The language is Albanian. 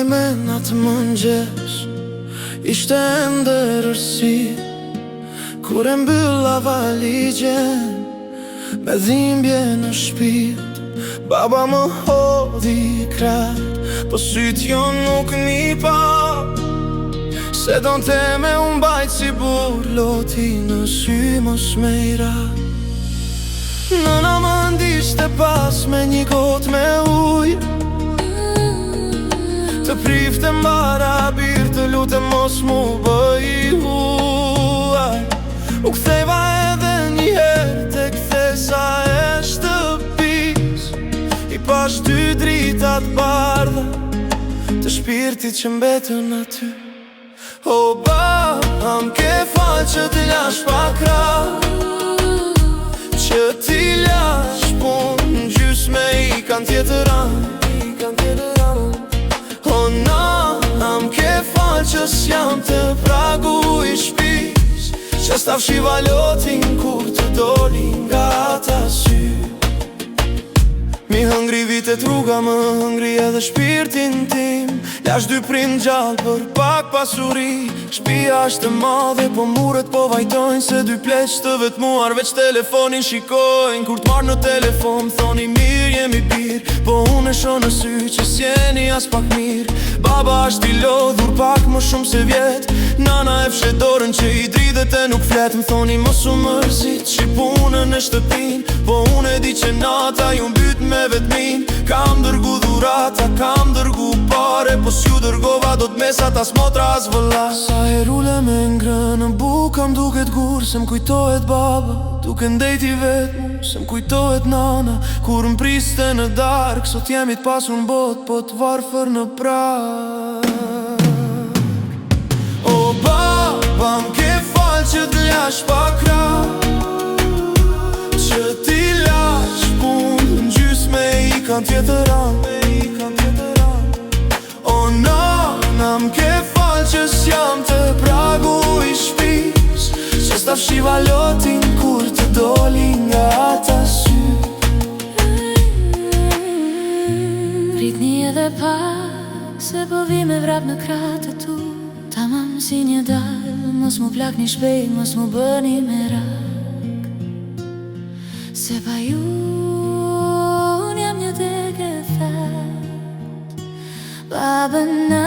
mbaj me natë mëngjes, ishte ndërërsi kur e mbylla valigjen me dhimbje në shpirt. Baba më hodhi krejt, po syt jo nuk mi pa, se don te me unë bajt si burloti në sy mos me i ra. Nëna më ndishte pas me një got me uj, të prifte mbara bir, të lutem mos mu bëj huaj. U ktheva edhe njëherë te kthesa e shtëpis, i pash dy dritat bardha të shpirtit që mbetën aty. O baba, m'ke fal që t'i lash pak rah, që t'i lash pun gjysme i kan tjetër anë. O nana, m'ke fal që s'jam të pragu i shpis, që stafshi valotin kur të doli nga ta sy. Mi hëngri vitet rruga, më hëngri edhe shpirtin tim, lash dy prind gjallë për pak pasuri. Shpia është e madhe, po muret po vajtojnë, se dy pleq të vetmuar veç telefonin shikojnë. Kur t'marrë në telefon, thoni mirë jemi birë, po unë e shoh në sy që s'jeni as pak mirë. Baba është i lodhur pak më shumë se vjet, nana e fshet dorën që i dridhet e nuk flet. Më thoni mos u mërzit që punën e shtëpin, po unë e di që nata ju mbyt me vetmin. Kam dërgu dhurata, kam dërgu pare, po s'ju dërgova do t'mesat as motra as vëlla. Sa herule me ngrënë buka m'duket gur, se m'kujtohet baba duke ndejti vetmu, se m'kujtohet nana kur m'priste në dark. Sot jemi t'pasur n'bot, po t'varfër në prak. O baba, m'ke fal që t'lash pak rah, që t'i lash pun gjysme i kan tjetër anë. O nana, m'ke fal që s'jam të pragu i shpis, që stafshi valotin kur të doli nga ta sy. Rritni edhe pak, se po vi me vrap në kratë tu, tamam si një dal, mos mu plakni shpejt, mos mu bëni merak, se pa ju unë jam një deke fat. Baba na